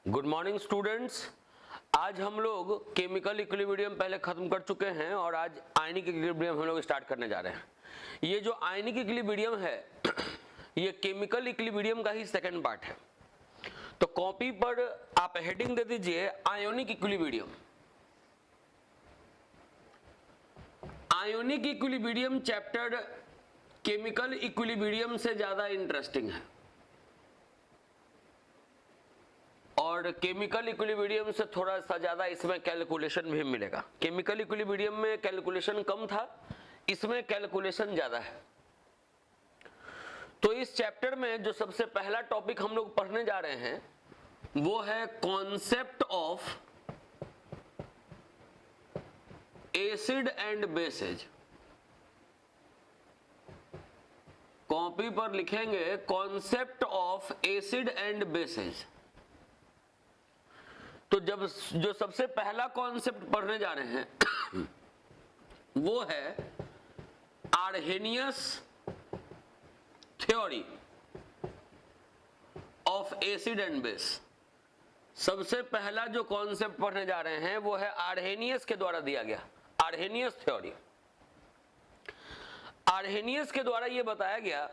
Good morning students. आज हम लोग केमिकल इक्विलिब्रियम पहले खत्म कर चुके हैं और आज आयनिक इक्विलिब्रियम हम लोग स्टार्ट करने जा रहे हैं। ये जो आयनिक इक्विलिब्रियम है ये केमिकल इक्विलिब्रियम का ही सेकंड पार्ट है। तो कॉपी पर आप हेडिंग दे दीजिए ionic equilibrium. Ionic equilibrium chapter chemical equilibrium से ज्यादा इंटरेस्टिंग है और केमिकल इक्विलिब्रियम से थोड़ा सा ज्यादा इसमें कैलकुलेशन भी मिलेगा। केमिकल इक्विलिब्रियम में कैलकुलेशन कम था, इसमें कैलकुलेशन ज्यादा है। तो इस चैप्टर में जो सबसे पहला टॉपिक हम लोग पढ़ने जा रहे हैं वो है concept of acid and bases. Copy पर लिखेंगे concept of acid and bases. तो जब जो सबसे पहला कॉन्सेप्ट पढ़ने जा रहे हैं वो है Arrhenius theory of acid and base. सबसे पहला जो कॉन्सेप्ट पढ़ने जा रहे हैं वो है आर्हेनियस के द्वारा दिया गया, आर्हेनियस थ्योरी। आर्हेनियस के द्वारा यह बताया गया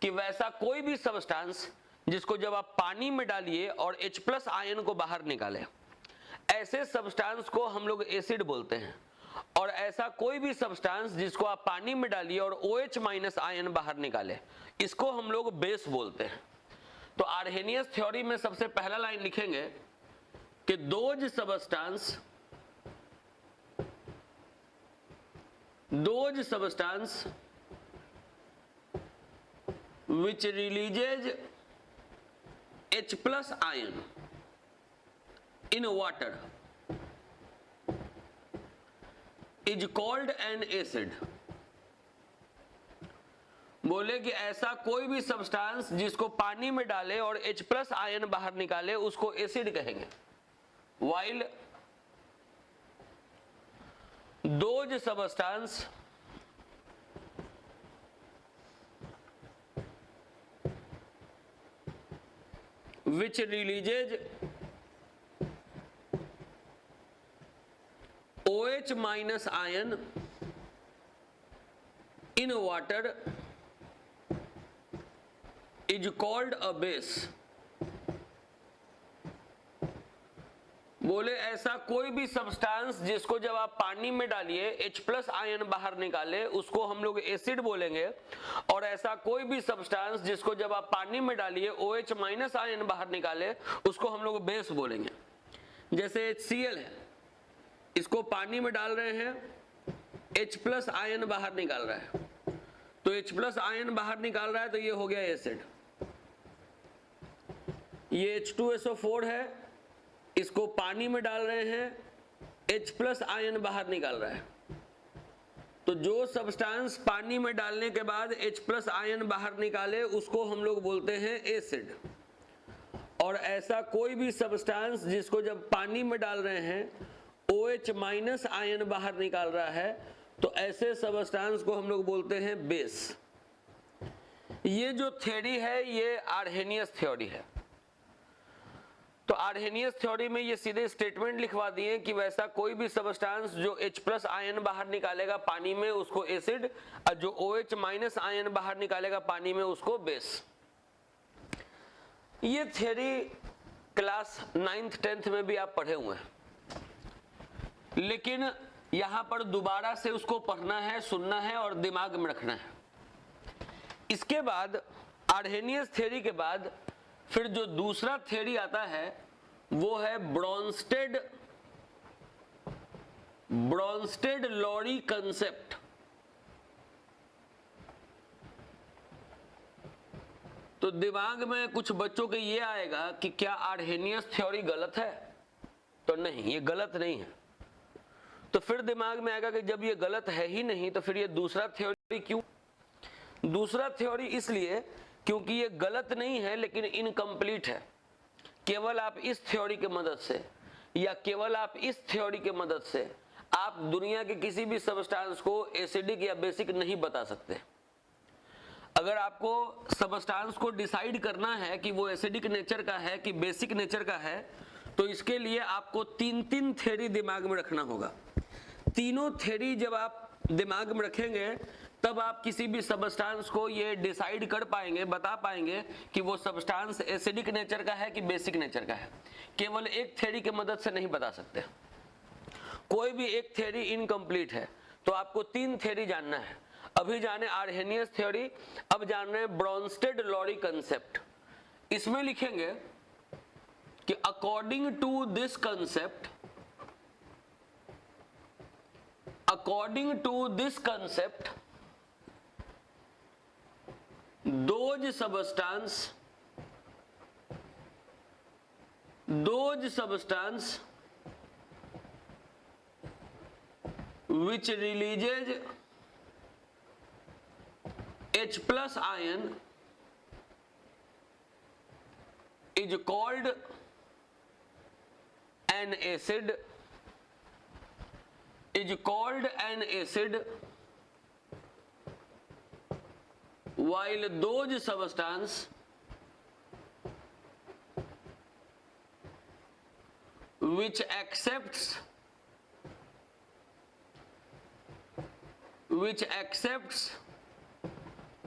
कि वैसा कोई भी सब्सटेंस जिसको जब आप पानी में डालिए और H+ आयन को बाहर निकाले, ऐसे सब्सटेंस को हम लोग एसिड बोलते हैं। और ऐसा कोई भी सब्सटेंस जिसको आप पानी में डालिए और OH- आयन बाहर निकाले, इसको हम लोग बेस बोलते हैं। तो आर्हेनियस थ्योरी में सबसे पहला लाइन लिखेंगे कि those substance which releases H+ ion in water is called an acid। बोले कि ऐसा कोई भी सब्सटेंस जिसको पानी में डाले और H+ आयन बाहर निकाले उसको एसिड कहेंगे। While those substances which releases OH- ion in water is called a base। बोले ऐसा कोई भी सब्सटेंस जिसको जब आप पानी में डालिए H+ आयन बाहर निकाले उसको हम लोग एसिड बोलेंगे। और ऐसा कोई भी सब्सटेंस जिसको जब आप पानी में डालिए OH- आयन बाहर निकाले उसको हम लोग बेस बोलेंगे। जैसे HCl है, इसको पानी में डाल रहे हैं, H+ आयन बाहर निकाल रहा है, तो H+ आयन बाहर निकाल रहा है तो ये हो गया एसिड। ये H2SO4 है, इसको पानी में डाल रहे हैं, H+ आयन बाहर निकाल रहा है, तो जो सब्सटेंस पानी में डालने के बाद H+ आयन बाहर निकाले उसको हम लोग बोलते हैं एसिड। और ऐसा कोई भी सब्सटेंस जिसको जब पानी में डाल रहे हैं OH- आयन बाहर निकाल रहा है तो ऐसे सब्सटेंस को हम लोग बोलते हैं बेस। ये जो थ्योरी है ये आर्हेनियस थ्योरी है। तो आर्हेनियस थ्योरी में ये सीधे स्टेटमेंट लिखवा दिए कि वैसा कोई भी सब्सटेंस जो H+ आयन बाहर निकालेगा पानी में उसको एसिड, और जो OH- आयन बाहर निकालेगा पानी में उसको बेस। ये थ्योरी क्लास 9th 10th में भी आप पढ़े हुए हैं, लेकिन यहां पर दोबारा से उसको पढ़ना है, सुनना है और दिमाग में रखना है। इसके बाद आर्हेनियस थ्योरी के बाद फिर जो दूसरा थ्योरी आता है वो है ब्रोंस्टेड लॉरी कंसेप्ट। तो दिमाग में कुछ बच्चों के ये आएगा कि क्या आर्हेनियस थ्योरी गलत है? तो नहीं, ये गलत नहीं है। तो फिर दिमाग में आएगा कि जब ये गलत है ही नहीं तो फिर ये दूसरा थ्योरी क्यों? दूसरा थ्योरी इसलिए क्योंकि ये गलत नहीं है लेकिन इनकम्प्लीट है। केवल आप इस थ्योरी के मदद से या केवल आप इस थ्योरी के मदद से आप दुनिया के किसी भी सब्सटेंस को एसिडिक या बेसिक नहीं बता सकते। अगर आपको सबस्टांस को डिसाइड करना है कि वो एसिडिक नेचर का है कि बेसिक नेचर का है, तो इसके लिए आपको तीन थ्योरी दिमाग में रखना होगा। तीनों थ्योरी जब आप दिमाग में रखेंगे तब आप किसी भी सबस्टांस को ये डिसाइड कर पाएंगे, बता पाएंगे कि वो सबस्टांस एसिडिक नेचर का है कि बेसिक नेचर का है। केवल एक थ्योरी की मदद से नहीं बता सकते, कोई भी एक थ्योरी इनकम्प्लीट है। तो आपको तीन थ्योरी जानना है। अभी जाने आर्हेनियस थ्योरी, अब जान रहे हैं ब्रोंस्टेड-लॉरी कंसेप्ट। इसमें लिखेंगे कि according to this concept, according to this concept, those substance which releases H plus ion is called an acid, while those substance which accepts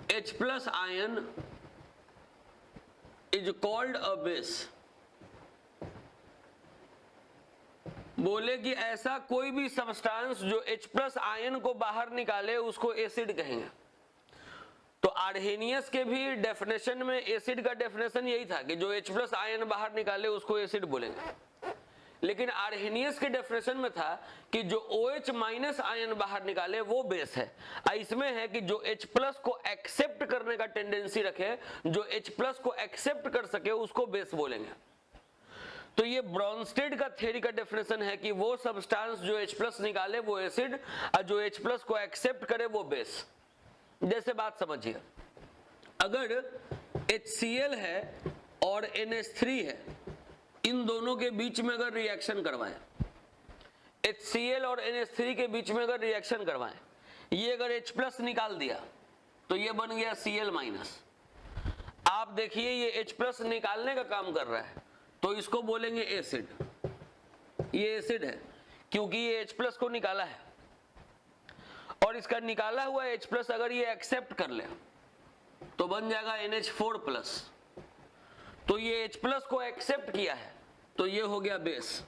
H plus ion is called a base। बोले कि ऐसा कोई भी substance जो H plus ion को बाहर निकाले उसको एसिड कहेंगे। तो आर्हेनियस के भी डेफिनेशन में एसिड का डेफिनेशन यही था कि जो H प्लस आयन बाहर निकाले उसको एसिड बोलेंगे। लेकिन आर्हेनियस के डेफिनेशन में था कि जो OH माइनस आयन बाहर निकाले वो बेस है। इसमें है कि जो H प्लस को एक्सेप्ट करने का टेंडेंसी रखे, जो H प्लस को एक्सेप्ट कर सके उसको बेस बोलेंगे। तो ये ब्रोंस्टेड का थ्योरी का डेफिनेशन है कि वो सब्सटेंस जो H प्लस निकाले वो एसिड और जो H प्लस को एक्सेप्ट करे वो बेस। जैसे बात समझिए, अगर HCl है और NH3 है, इन दोनों के बीच में अगर रिएक्शन करवाएं, HCl और NH3 के बीच में अगर रिएक्शन करवाएं, ये अगर H प्लस निकाल दिया तो ये बन गया Cl माइनस। आप देखिए ये H प्लस निकालने का काम कर रहा है तो इसको बोलेंगे एसिड। ये एसिड है क्योंकि ये H प्लस को निकाला है, और इसका निकाला हुआ H प्लस अगर ये एक्सेप्ट कर ले तो बन जाएगा NH4 प्लस। तो ये H प्लस को एक्सेप्ट किया है तो ये हो गया बेस।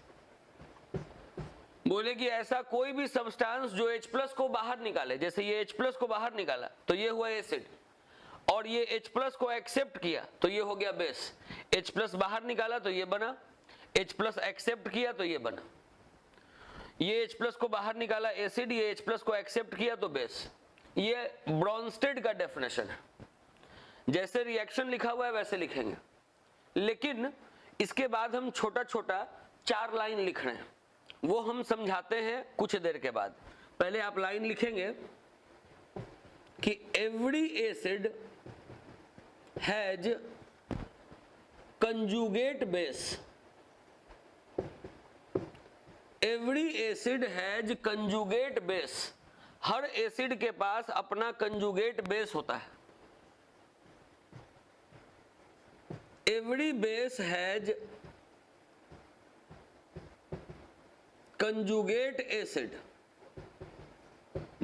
बोले कि ऐसा कोई भी सब्सटेंस जो H प्लस को बाहर निकाले, जैसे ये H प्लस को बाहर निकाला तो ये हुआ एसिड, और ये H प्लस को एक्सेप्ट किया तो ये हो गया बेस। H प्लस बाहर निकाला तो ये बना, H प्लस एक्सेप्ट किया तो ये बना। ये H प्लस को बाहर निकाला एसिड, ये H प्लस को एक्सेप्ट किया तो बेस। ये ब्रोंस्टेड का डेफिनेशन है। जैसे रिएक्शन लिखा हुआ है वैसे लिखेंगे, लेकिन इसके बाद हम छोटा छोटा 4 लाइन लिख रहे हैं, वो हम समझाते हैं कुछ देर के बाद। पहले आप लाइन लिखेंगे कि every acid has conjugate base. Every acid has conjugate base. Her acid के पास अपना कंजुगेट बेस होता है। Every base has conjugate acid.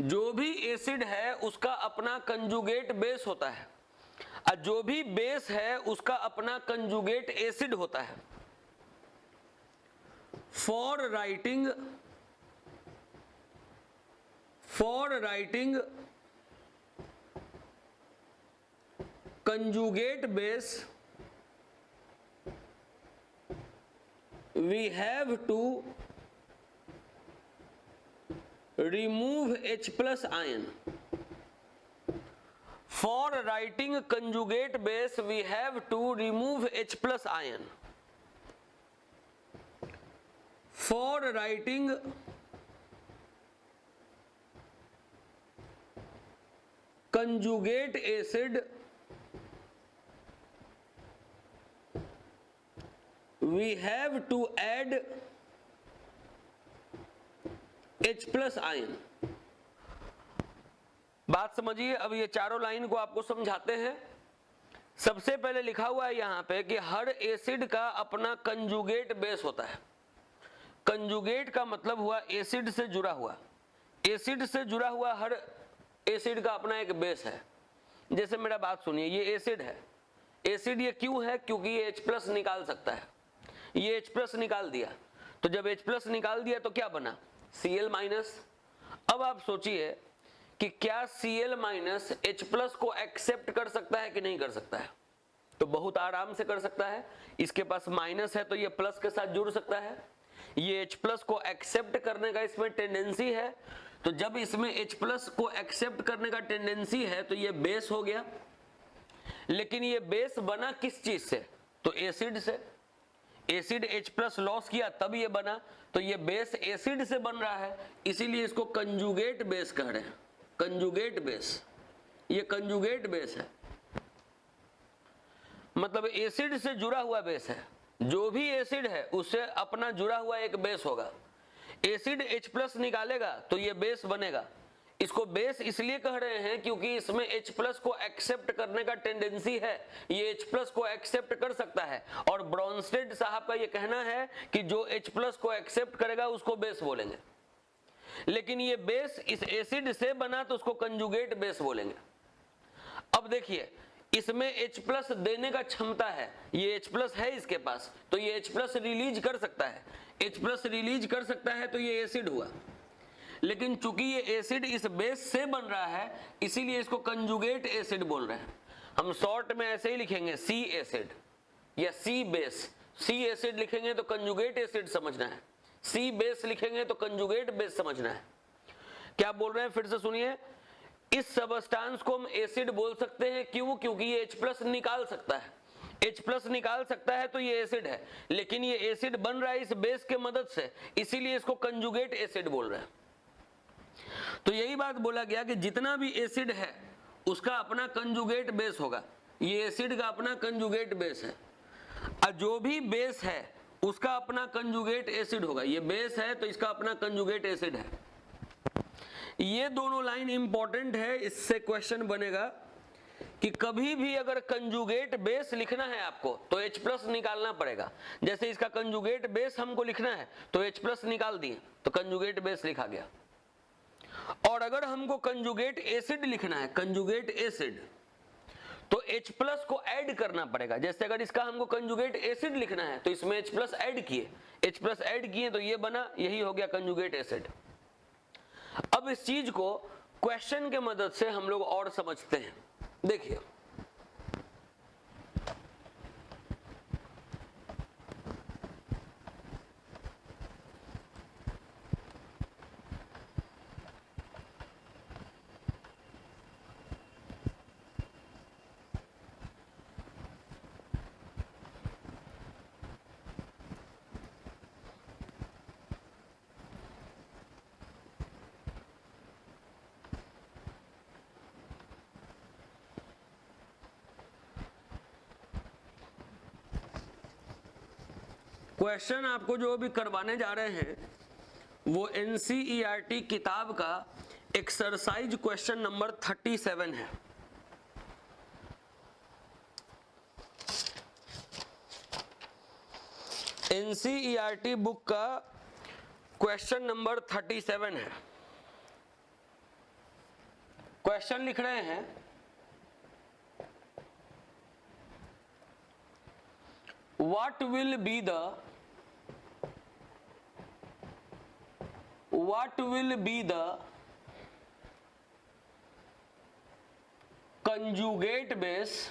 जो भी एसिड है उसका अपना कंजुगेट बेस होता है, और जो भी बेस है उसका अपना कंजुगेट एसिड होता है। For writing conjugate base we have to remove H plus ion. For writing conjugate base we have to remove H plus ion. For writing conjugate acid we have to add H plus ion. बात समझिए। अब ये चारों line को आपको समझाते हैं। सबसे पहले लिखा हुआ है यहाँ पे कि हर एसिड का अपना कंजुगेट बेस होता है। कंजुगेट का मतलब हुआ एसिड से जुड़ा हुआ। एसिड से जुड़ा हुआ हर एसिड का अपना एक बेस है। जैसे मेरा बात सुनिए, ये एसिड है। एसिड ये क्यों है? क्योंकि ये H+ निकाल सकता है। ये H+ निकाल दिया, तो जब H+ निकाल दिया तो क्या बना? Cl-। अब आप सोचिए कि क्या Cl- H+ को एक्सेप्ट कर सकता है कि नहीं कर सकता है? तो बहुत आराम से कर सकता है। इसके पास माइनस है तो ये प्लस के साथ जुड़ सकता है। ये H+ को एक्सेप्ट करने का इसमें टेंडेंसी है, तो जब इसमें H+ को एक्सेप्ट करने का टेंडेंसी है तो ये बेस हो गया। लेकिन ये बेस बना किस चीज से? तो एसिड से। एसिड H+ लॉस किया तब ये बना, तो ये बेस एसिड से बन रहा है, इसीलिए इसको कंजुगेट बेस कह रहे हैं। कंजुगेट बेस, ये कंजुगेट बेस है, मतलब एसिड से जुड़ा हुआ बेस है। जो भी एसिड है उससे अपना जुड़ा हुआ एक बेस होगा। एसिड H+ निकालेगा तो ये बेस बनेगा। इसको बेस इसलिए कह रहे हैं क्योंकि इसमें H+ को एक्सेप्ट करने का टेंडेंसी है। ये H+ को एक्सेप्ट कर सकता है, और ब्रॉन्स्टेड साहब का ये कहना है कि जो H+ को एक्सेप्ट करेगा उसको बेस बोलेंगे। लेकिन ये बेस इस एसिड से बना तो उसको कंजुगेट बेस बोलेंगे। अब देखिए, इसमें H+ देने का क्षमता है, ये H+ है इसके पास, तो ये H+ रिलीज कर सकता है। H+ रिलीज कर सकता है तो ये एसिड हुआ। लेकिन चूंकि ये एसिड इस बेस से बन रहा है, इसीलिए इसको कंजुगेट एसिड बोल रहे हैं। हम शॉर्ट में ऐसे ही लिखेंगे C एसिड या C बेस। C एसिड लिखेंगे तो कंजुगेट एसिड समझना है, C बेस लिखेंगे तो कंजुगेट बेस समझना है। क्या बोल रहे हैं फिर से सुनिए। इस सबस्टांस को हम एसिड बोल सकते हैं, क्यों? क्योंकि ये H+ निकाल सकता है। H+ निकाल सकता है तो ये एसिड है, लेकिन ये एसिड बन रहा है इस बेस के मदद से, इसीलिए इसको कंजुगेट एसिड बोल रहे हैं। तो यही बात बोला गया कि जितना भी एसिड है उसका अपना कंजुगेट बेस होगा। ये एसिड का अपना कंजुगेट बेस है, और जो भी बेस है उसका अपना कंजुगेट एसिड होगा। ये बेस है तो इसका अपना कंजुगेट एसिड है। ये दोनों लाइन इंपॉर्टेंट है, इससे क्वेश्चन बनेगा कि कभी भी अगर कंजुगेट बेस लिखना है आपको तो H+ निकालना पड़ेगा। जैसे इसका कंजुगेट बेस हमको लिखना है तो H+ निकाल दिए तो कंजुगेट बेस लिखा गया। और अगर हमको कंजुगेट एसिड लिखना है, कंजुगेट एसिड, तो H+ को ऐड करना पड़ेगा। जैसे अगर इसका हमको कंजुगेट एसिड लिखना है तो इसमें H+ ऐड किए, H+ ऐड किए तो ये बना, यही हो गया कंजुगेट एसिड। अब इस चीज को क्वेश्चन के मदद से हम लोग और समझते हैं। देखिए, क्वेश्चन आपको जो भी करवाने जा रहे हैं वो NCERT किताब का एक्सरसाइज क्वेश्चन नंबर 37 है। NCERT बुक का क्वेश्चन नंबर 37 है। क्वेश्चन लिख रहे हैं, what will be the conjugate base,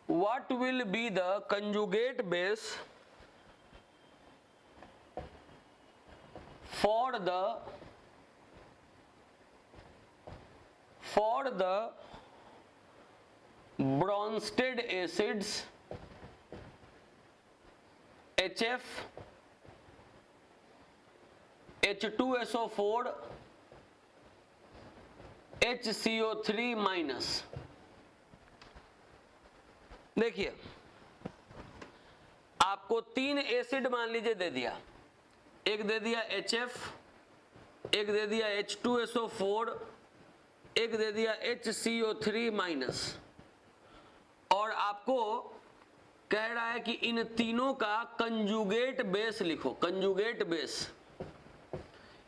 what will be the conjugate base for the Bronsted acids HF, H2SO4, HCO3 minus. देखिए, आपको 3 एसिड मान लीजिए दे दिया। एक दे दिया HF, एक दे दिया H2SO4, एक दे दिया HCO3 माइनस, और आपको कह रहा है कि इन तीनों का कंजुगेट बेस लिखो। कंजुगेट बेस,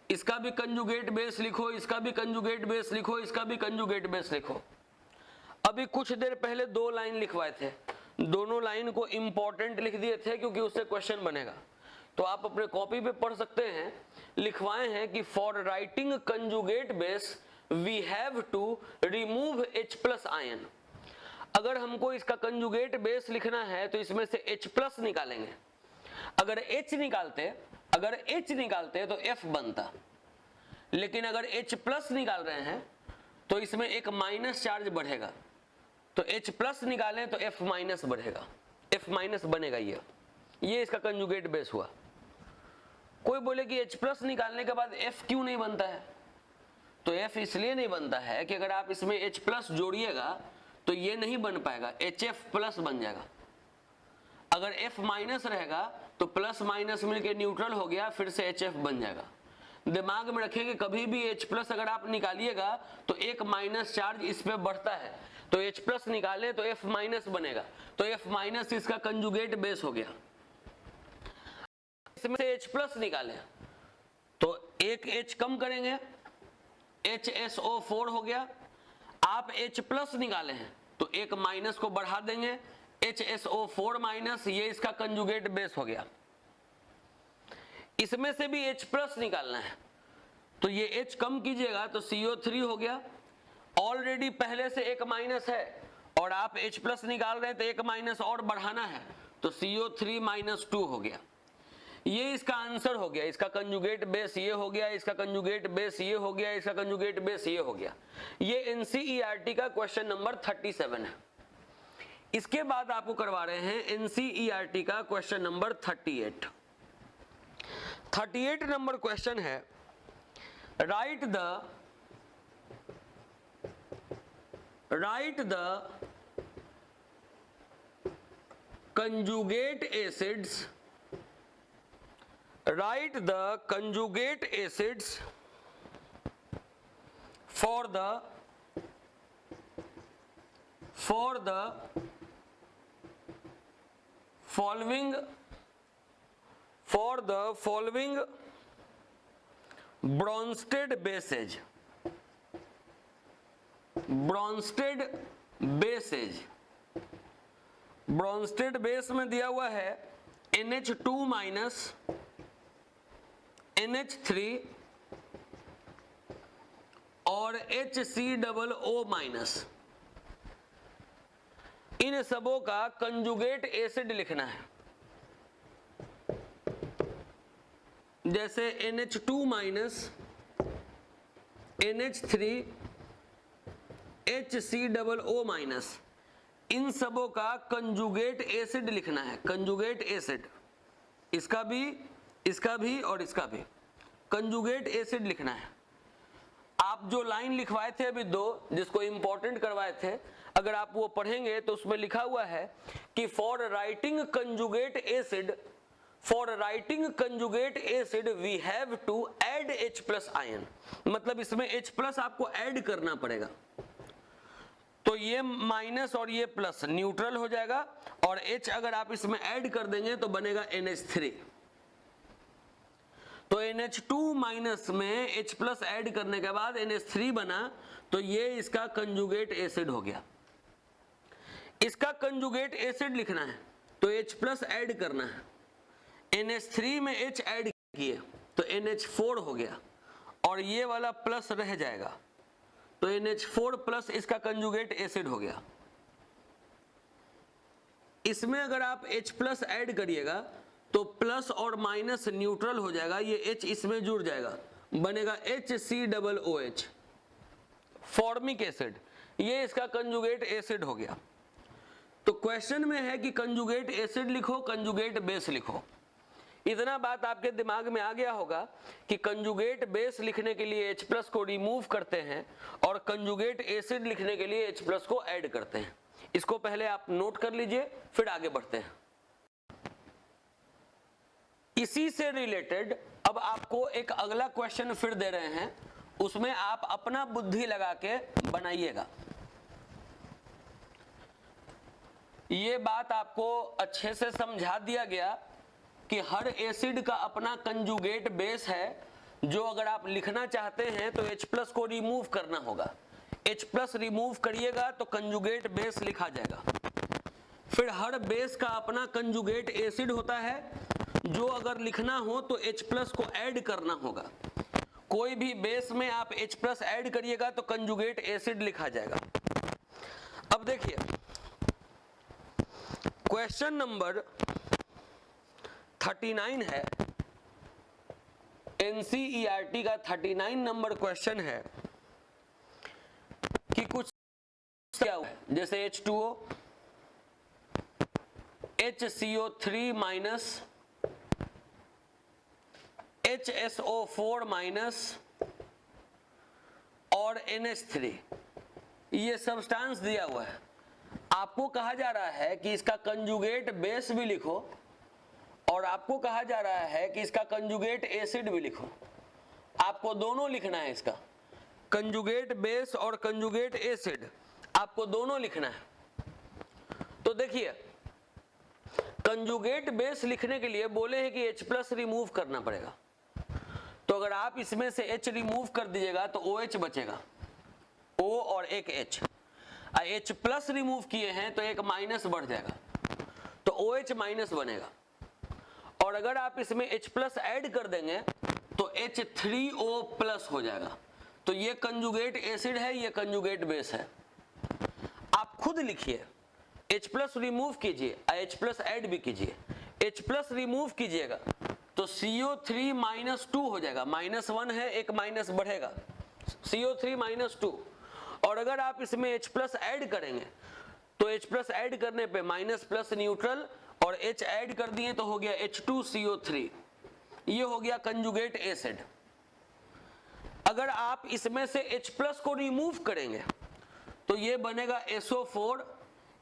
इसका भी कंजुगेट बेस लिखो, इसका भी कंजुगेट बेस लिखो, इसका भी कंजुगेट बेस लिखो। अभी कुछ देर पहले 2 लाइन लिखवाए थे, दोनों लाइन को इंपॉर्टेंट लिख दिए थे क्योंकि उससे क्वेश्चन बनेगा। तो आप अपने कॉपी पे पढ़ सकते हैं, लिखवाए हैं कि for writing conjugate base we have to remove H plus ion. अगर हमको इसका कंजुगेट बेस लिखना है तो इसमें से H प्लस निकालेंगे। अगर H निकालते तो F बनता, लेकिन अगर H प्लस निकाल रहे हैं तो इसमें एक माइनस चार्ज बढ़ेगा, तो H प्लस निकालें तो F माइनस बढ़ेगा, F माइनस बनेगा। ये इसका कंजुगेट बेस हुआ। कोई बोले कि H प्लस निकालने के बाद F क्यों नहीं बनता है? तो F इसलिए नहीं बनता है कि अगर आप इसमें H प्लस जोड़िएगा तो ये नहीं बन पाएगा, HF प्लस बन जाएगा। अगर F माइनस रहेगा तो प्लस माइनस मिलके न्यूट्रल हो गया, फिर से HF बन जाएगा। दिमाग में रखेंगे, कभी भी H प्लस अगर आप निकालिएगा तो एक माइनस चार्ज इस पे बढ़ता है, तो H प्लस निकाले तो F माइनस बनेगा, तो F माइनस इसका कंजुगेट बेस हो गया। इसमें से H प्लस निकाले तो एक H कम करेंगे, HSO4 हो गया। आप H प्लस निकाले हैं तो एक माइनस को बढ़ा देंगे, HSO4 माइनस, ये इसका कंजुगेट बेस हो गया। इसमें से भी H प्लस निकालना है तो ये H कम कीजिएगा तो CO3 हो गया। ऑलरेडी पहले से एक माइनस है और आप H प्लस निकाल रहे हैं तो एक माइनस और बढ़ाना है, तो CO3 माइनस 2 हो गया। ये इसका आंसर हो गया। इसका कंजुगेट बेस ये हो गया, इसका कंजुगेट बेस ये हो गया, इसका कंजुगेट बेस ये हो गया। ये NCERT का क्वेश्चन नंबर 37 है। इसके बाद आपको करवा रहे हैं NCERT का क्वेश्चन नंबर 38। 38 नंबर क्वेश्चन है, right the conjugate acids, write the conjugate acids for the following Bronsted bases. Brønsted base में दिया हुआ है NH2 माइनस, NH3 और HCOO माइनस। इन सबों का कंजुगेट एसिड लिखना है। जैसे NH2 minus, NH3, HCOO minus, इन सबों का कंजुगेट एसिड लिखना है। कंजुगेट एसिड, इसका भी और इसका भी कंजुगेट एसिड लिखना है। आप जो लाइन लिखवाए थे अभी 2, जिसको इंपॉर्टेंट करवाए थे, अगर आप वो पढ़ेंगे तो उसमें लिखा हुआ है कि for writing conjugate acid we have to add H plus ion. मतलब इसमें H प्लस आपको ऐड करना पड़ेगा, तो ये माइनस और ये प्लस न्यूट्रल हो जाएगा, और H अगर आप इसमें ऐड कर देंगे तो बनेगा NH3। तो NH2 माइनस में H प्लस ऐड करने के बाद NH3 बना, तो ये इसका कंजुगेट एसिड हो गया। इसका कंजुगेट एसिड लिखना है तो H प्लस ऐड करना है। NH3 में H ऐड किए तो NH4 हो गया, और ये वाला प्लस रह जाएगा, तो NH4 प्लस इसका कंजुगेट एसिड हो गया। इसमें अगर आप H प्लस ऐड करिएगा तो प्लस और माइनस न्यूट्रल हो जाएगा, ये H इसमें जुड़ जाएगा, बनेगा HCOOH, फॉर्मिक एसिड। ये इसका कंजुगेट एसिड हो गया। तो क्वेश्चन में है कि कंजुगेट एसिड लिखो, कंजुगेट बेस लिखो। इतना बात आपके दिमाग में आ गया होगा कि कंजुगेट बेस लिखने के लिए H प्लस को रिमूव करते हैं और कंजुगेट एसिड लिखने के लिए H प्लस को ऐड करते हैं। इसको पहले आप नोट कर लीजिए, फिर आगे बढ़ते हैं। इसी से रिलेटेड अब आपको एक अगला क्वेश्चन फिर दे रहे हैं, उसमें आप अपना बुद्धि लगा के बनाइएगा। ये बात आपको अच्छे से समझा दिया गया कि हर एसिड का अपना कंजुगेट बेस है, जो अगर आप लिखना चाहते हैं तो H+ को रिमूव करना होगा। H+ रिमूव करिएगा तो कंजुगेट बेस लिखा जाएगा। फिर हर बेस का अपना कंजुगेट एसिड होता है, जो अगर लिखना हो तो H+ को ऐड करना होगा। कोई भी बेस में आप H+ ऐड करिएगा तो कंजुगेट एसिड लिखा जाएगा। अब देखिए क्वेश्चन नंबर 39 है, NCERT का 39 नंबर क्वेश्चन है कि कुछ क्या हुआ है, जैसे H2O, HCO3 minus, HSO4 minus और NH3, ये सब्सटेंस दिया हुआ है। आपको कहा जा रहा है कि इसका कंजुगेट बेस भी लिखो और आपको कहा जा रहा है कि इसका कंजुगेट एसिड भी लिखो। आपको दोनों लिखना है, इसका कंजुगेट बेस और कंजुगेट एसिड आपको दोनों लिखना है। तो देखिए कंजुगेट बेस लिखने के लिए बोले हैं कि H+ रिमूव करना पड़ेगा। तो अगर आप इसमें से H रिमूव कर दीजिएगा तो OH बचेगा, O और एक H। H+ रिमूव किए हैं तो एक माइनस बढ़ जाएगा, तो OH माइनस बनेगा। और अगर आप इसमें H+ ऐड कर देंगे तो H3O+ हो जाएगा। तो ये कंजुगेट एसिड है, ये कंजुगेट बेस है। आप खुद लिखिए, H+ रिमूव कीजिए, H+ ऐड भी कीजिए। H+ रिमूव कीजिएगा तो CO3 - 2 हो जाएगा, -1 है, एक माइनस बढ़ेगा, CO3 - 2। और अगर आप इसमें H+ ऐड करेंगे तो H+ ऐड करने पे माइनस प्लस न्यूट्रल और H ऐड कर दिए तो हो गया H2CO3, ये हो गया कंजुगेट एसिड। अगर आप इसमें से H+ को रिमूव करेंगे तो ये बनेगा SO4,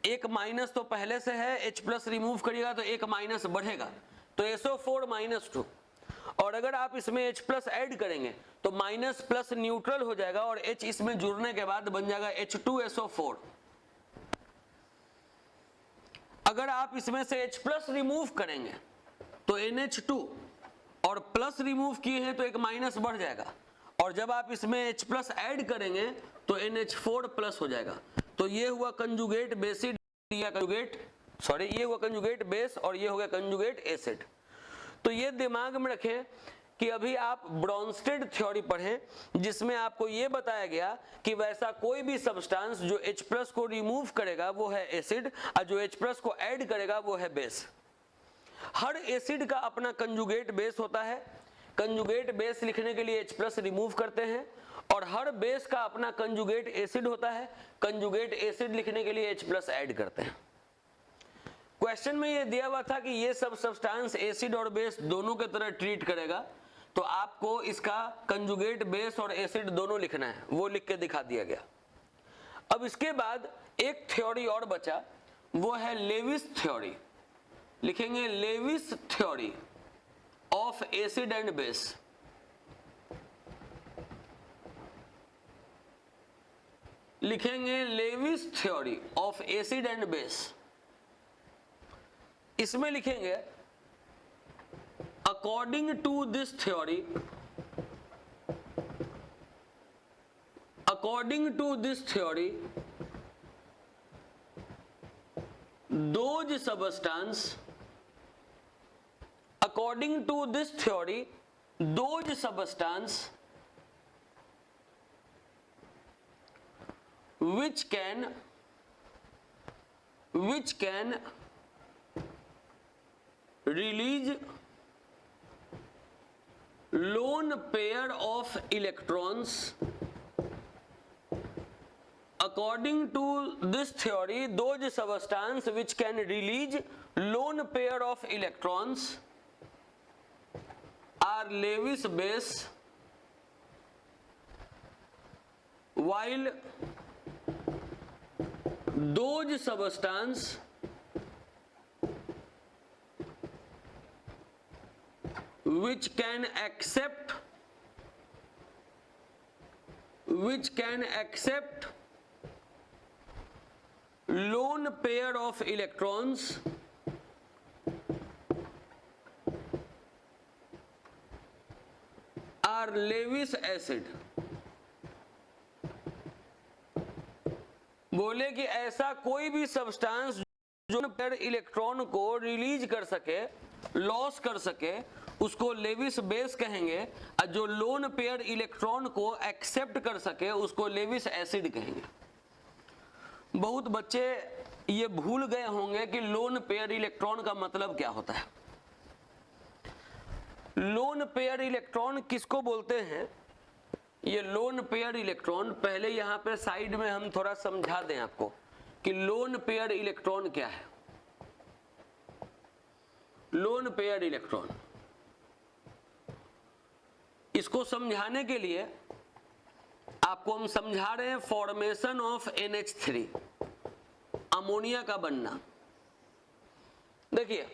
एक माइनस तो पहले से है, H+ रिमूव करिएगा तो एक माइनस बढ़ेगा, तो SO4 - 2। और अगर आप इसमें H+ ऐड करेंगे तो माइनस प्लस न्यूट्रल हो जाएगा और H इसमें जुड़ने के बाद बन जाएगा H2SO4। अगर आप इसमें से H+ रिमूव करेंगे तो NH2, और प्लस रिमूव किए हैं तो एक माइनस बढ़ जाएगा, और जब आप इसमें H+ ऐड करेंगे तो NH4+ हो जाएगा। तो ये हुआ कंजुगेट बेसिड, ये हुआ कंजुगेट बेस और ये हो गया कंजुगेट एसिड। तो ये दिमाग में रखें कि अभी आप ब्रॉन्स्टेड थ्योरी पढ़ें, जिसमें आपको ये बताया गया कि वैसा कोई भी सब्सटेंस जो H+ को रिमूव करेगा वो है एसिड, और जो H+ को ऐड करेगा वो है बेस। हर एसिड का अपना कंजुगेट बेस होता है, कंजुगेट बेस लिखने के लिए H+ रिमूव करते हैं, और हर बेस का अपना कंजुगेट एसिड होता है, कंजुगेट एसिड लिखने के लिए H+ ऐड करते हैं। क्वेश्चन में ये दिया हुआ था कि ये सब सब्सटेंस एसिड और बेस दोनों के तरह ट्रीट करेगा, तो आपको इसका कंजुगेट बेस और एसिड दोनों लिखना है, वो लिख के दिखा दिया गया। अब इसके बाद एक थ्योरी और बचा, वो है लेविस थ्योरी। लिखेंगे Lewis theory of acid and base. लिखेंगे Lewis theory of acid and base. इसमें लिखेंगे according to this theory, according to this theory those substance, according to this theory those substance which can release lone pair of electrons, according to this theory those substance which can release lone pair of electrons are Lewis base, while those substance which can accept lone pair of electrons are Lewis acid। बोले कि ऐसा कोई भी substance जो pair electron को release कर सके, loss कर सके, उसको लेविस बेस कहेंगे, और जो लोन पेयर इलेक्ट्रॉन को एक्सेप्ट कर सके उसको लेविस एसिड कहेंगे। बहुत बच्चे ये भूल गए होंगे कि लोन पेयर इलेक्ट्रॉन का मतलब क्या होता है। लोन पेयर इलेक्ट्रॉन किसको बोलते हैं? ये लोन पेयर इलेक्ट्रॉन, पहले यहां पे साइड में हम थोड़ा समझा दें आपको कि लोन पेयर इलेक्ट्रॉन क्या है। लोन पेयर इलेक्ट्रॉन, इसको समझाने के लिए आपको हम समझा रहे हैं फॉर्मेशन ऑफ NH3, अमोनिया का बनना। देखिए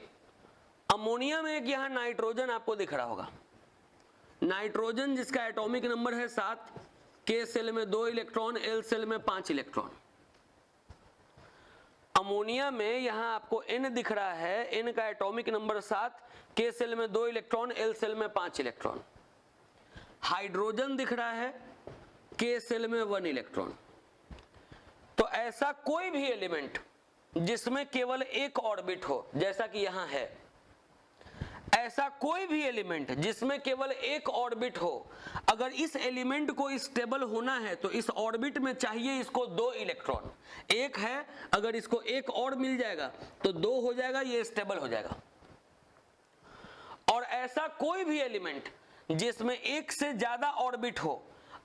अमोनिया में एक यहां नाइट्रोजन आपको दिख रहा होगा, नाइट्रोजन जिसका एटॉमिक नंबर है 7, K सेल में 2 इलेक्ट्रॉन, L सेल में 5 इलेक्ट्रॉन। अमोनिया में यहां आपको N दिख रहा है, N का एटॉमिक नंबर 7, K सेल में 2 इलेक्ट्रॉन, L सेल में 5 इलेक्ट्रॉन। हाइड्रोजन दिख रहा है, K सेल में 1 इलेक्ट्रॉन। तो ऐसा कोई भी एलिमेंट जिसमें केवल एक ऑर्बिट हो, जैसा कि यहां है, ऐसा कोई भी एलिमेंट जिसमें केवल एक ऑर्बिट हो, अगर इस एलिमेंट को स्टेबल होना है तो इस ऑर्बिट में चाहिए इसको 2 इलेक्ट्रॉन। एक है, अगर इसको एक और मिल जाएगा तो 2 हो जाएगा, ये स्टेबल हो जाएगा। और ऐसा कोई भी एलिमेंट जिसमें एक से ज्यादा ऑर्बिट हो,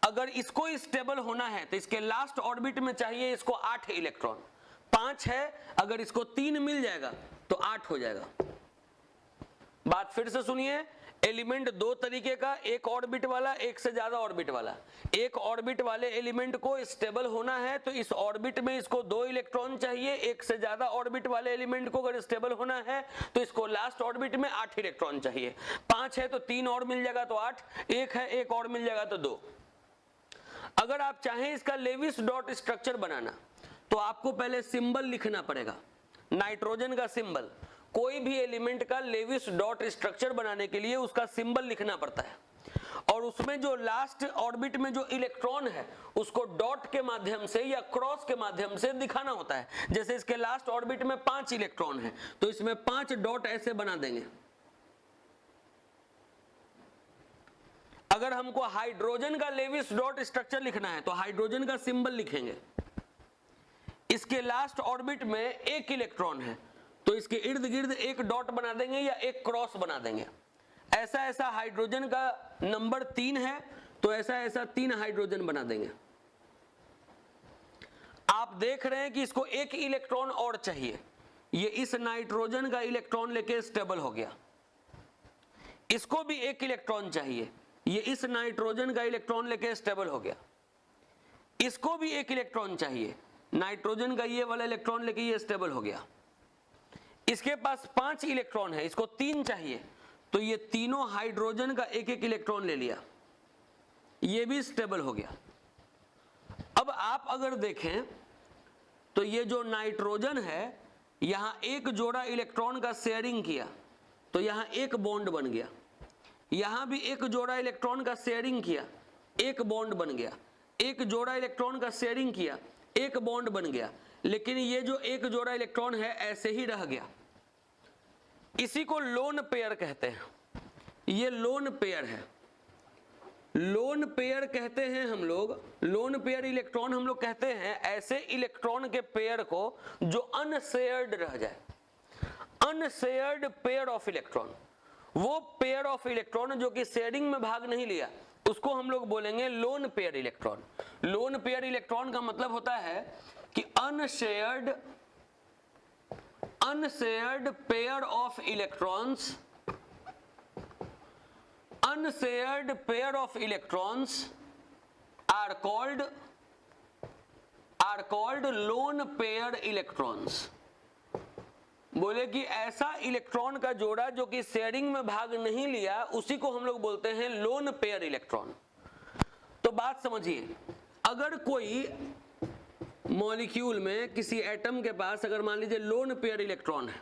अगर इसको स्टेबल होना है तो इसके लास्ट ऑर्बिट में चाहिए इसको 8 इलेक्ट्रॉन। 5 है, अगर इसको 3 मिल जाएगा तो 8 हो जाएगा। बात फिर से सुनिए, एलिमेंट 2 तरीके का, एक ऑर्बिट वाला, एक से ज्यादा ऑर्बिट वाला। एक ऑर्बिट वाले एलिमेंट को स्टेबल होना है तो इस ऑर्बिट में इसको 2 इलेक्ट्रॉन चाहिए। एक से ज्यादा ऑर्बिट वाले एलिमेंट को अगर स्टेबल होना है तो इसको लास्ट ऑर्बिट में 8 इलेक्ट्रॉन चाहिए। 5 है तो 3 और मिल जाएगा तो 8, 1 है 1 और मिल जाएगा तो 2। अगर आप चाहें इसका लेविस डॉट स्ट्रक्चर बनाना तो आपको पहले सिंबल लिखना पड़ेगा, नाइट्रोजन का सिंबल। कोई भी एलिमेंट का लेविस डॉट स्ट्रक्चर बनाने के लिए उसका सिंबल लिखना पड़ता है, और उसमें जो लास्ट ऑर्बिट में जो इलेक्ट्रॉन है उसको डॉट के माध्यम से या क्रॉस के माध्यम से दिखाना होता है। जैसे इसके लास्ट ऑर्बिट में 5 इलेक्ट्रॉन है तो इसमें 5 डॉट ऐसे बना देंगे। अगर हमको हाइड्रोजन का लेविस डॉट स्ट्रक्चर लिखना है तो हाइड्रोजन का सिंबल लिखेंगे। इसके लास्ट ऑर्बिट में 1 इलेक्ट्रॉन है तो इसके इर्द गिर्द एक डॉट बना देंगे या एक क्रॉस बना देंगे। ऐसा ऐसा हाइड्रोजन का नंबर 3 है तो ऐसा ऐसा 3 हाइड्रोजन बना देंगे। आप देख रहे हैं कि इसको 1 इलेक्ट्रॉन और चाहिए, ये इस नाइट्रोजन का इलेक्ट्रॉन लेके स्टेबल हो गया। इसको भी 1 इलेक्ट्रॉन चाहिए, ये इस नाइट्रोजन का इलेक्ट्रॉन लेके स्टेबल हो गया। इसको भी 1 इलेक्ट्रॉन चाहिए, नाइट्रोजन का ये वाला इलेक्ट्रॉन लेके ये स्टेबल हो गया। इसके पास 5 इलेक्ट्रॉन है, इसको 3 चाहिए तो ये तीनों हाइड्रोजन का 1-1 इलेक्ट्रॉन ले लिया, ये भी स्टेबल हो गया। अब आप अगर देखें तो ये जो नाइट्रोजन है यहां एक जोड़ा इलेक्ट्रॉन का शेयरिंग किया तो यहां एक बॉन्ड बन गया। यहां भी एक जोड़ा इलेक्ट्रॉन का शेयरिंग किया, एक बॉन्ड बन गया। एक जोड़ा इलेक्ट्रॉन का शेयरिंग किया, एक बॉन्ड बन गया। लेकिन ये जो एक जोड़ा इलेक्ट्रॉन है ऐसे ही रह गया। इसी को लोन पेयर कहते हैं। ये लोन पेयर है, लोन पेयर कहते हैं हम लोग। लोन पेयर इलेक्ट्रॉन हम लोग कहते हैं ऐसे इलेक्ट्रॉन के पेयर को जो अनशेयर्ड रह जाए। अनशेयर्ड पेयर ऑफ इलेक्ट्रॉन, वो पेयर ऑफ इलेक्ट्रॉन जो कि शेयरिंग में भाग नहीं लिया, उसको हम लोग बोलेंगे lone pair electron. Lone pair electron का मतलब होता है कि unshared pair of electrons, unshared pair of electrons are called lone pair electrons। बोले कि ऐसा इलेक्ट्रॉन का जोड़ा जो कि शेयरिंग में भाग नहीं लिया, उसी को हम लोग बोलते हैं लोन पेयर इलेक्ट्रॉन। तो बात समझिए, अगर कोई मॉलिक्यूल में किसी एटम के पास अगर मान लीजिए लोन पेयर इलेक्ट्रॉन है,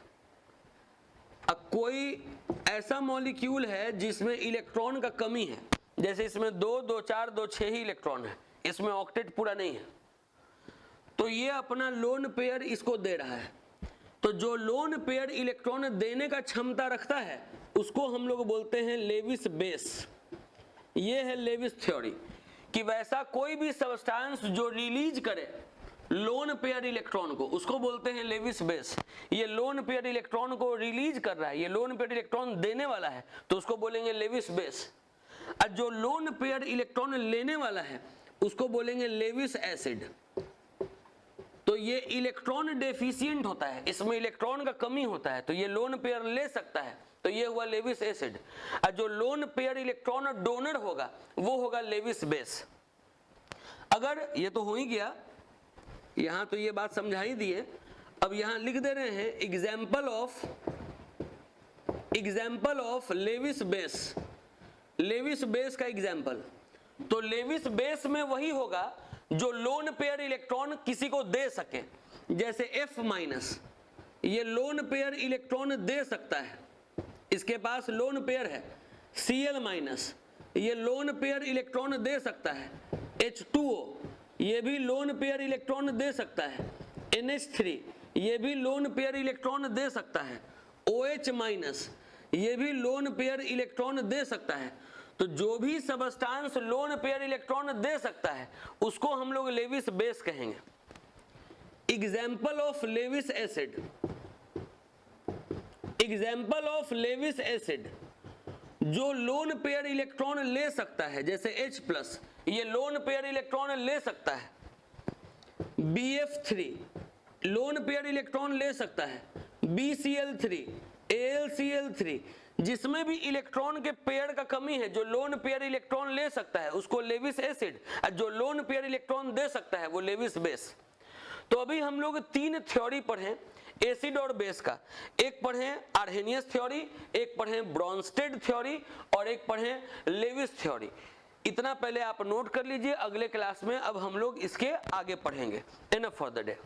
अब कोई ऐसा मॉलिक्यूल है जिसमें इलेक्ट्रॉन का कमी है, जैसे इसमें 2, 2, 4, 2, 6 ही इलेक्ट्रॉन है, इसमें ऑक्टेट पूरा नहीं है, तो ये अपना लोन पेयर इसको दे रहा है। तो जो लोन पेयर इलेक्ट्रॉन देने का क्षमता रखता है उसको हम लोग बोलते हैं लेविस बेस। ये है लेविस थ्योरी कि वैसा कोई भी सब्सटेंस जो रिलीज करे लोन पेयर इलेक्ट्रॉन को, उसको बोलते हैं लेविस बेस। ये लोन पेयर इलेक्ट्रॉन को रिलीज कर रहा है, ये लोन पेयर इलेक्ट्रॉन देने वाला है, तो उसको बोलेंगे लेविस बेस। और जो लोन पेयर इलेक्ट्रॉन लेने वाला है उसको बोलेंगे लेविस एसिड। तो ये इलेक्ट्रॉन डेफिशिएंट होता है, इसमें इलेक्ट्रॉन का कमी होता है, तो ये लोन पेयर ले सकता है, तो ये हुआ लेविस एसिड। और जो लोन पेयर इलेक्ट्रॉन डोनर होगा वो होगा लेविस बेस। अगर ये तो हो ही गया, यहां तो ये बात समझा ही दिए, अब यहां लिख दे रहे हैं example of Lewis base. Lewis base का एग्जाम्पल, तो लेविस बेस में वही होगा जो लोन पेयर इलेक्ट्रॉन किसी को दे सके, जैसे F-, ये लोन पेयर इलेक्ट्रॉन दे सकता है, इसके पास लोन पेयर है। Cl-, ये लोन पेयर इलेक्ट्रॉन दे सकता है। H2O, ये भी लोन पेयर इलेक्ट्रॉन दे सकता है। NH3, ये भी लोन पेयर इलेक्ट्रॉन दे सकता है। OH-, ये भी लोन पेयर इलेक्ट्रॉन दे सकता है। तो जो भी सबस्टांस लोन पेयर इलेक्ट्रॉन दे सकता है उसको हम लोग लेविस बेस कहेंगे। Example of Lewis acid, example of Lewis acid जो लोन पेयर इलेक्ट्रॉन ले सकता है, जैसे H+, ये लोन पेयर इलेक्ट्रॉन ले सकता है। BF3 लोन पेयर इलेक्ट्रॉन ले सकता है। BCl3, AlCl3, जिसमें भी इलेक्ट्रॉन के पेयर का कमी है, जो लोन पेयर इलेक्ट्रॉन ले सकता है उसको लेविस एसिड, और जो लोन पेयर इलेक्ट्रॉन दे सकता है वो लेविस बेस। तो अभी हम लोग 3 थ्योरी पढ़े एसिड और बेस का, एक पढ़े आर्हेनियस थ्योरी, एक पढ़े ब्रॉन्स्टेड थ्योरी और एक पढ़े लेविस थ्योरी। इतना पहले आप नोट कर लीजिए, अगले क्लास में अब हम लोग इसके आगे पढ़ेंगे। Enough for the day.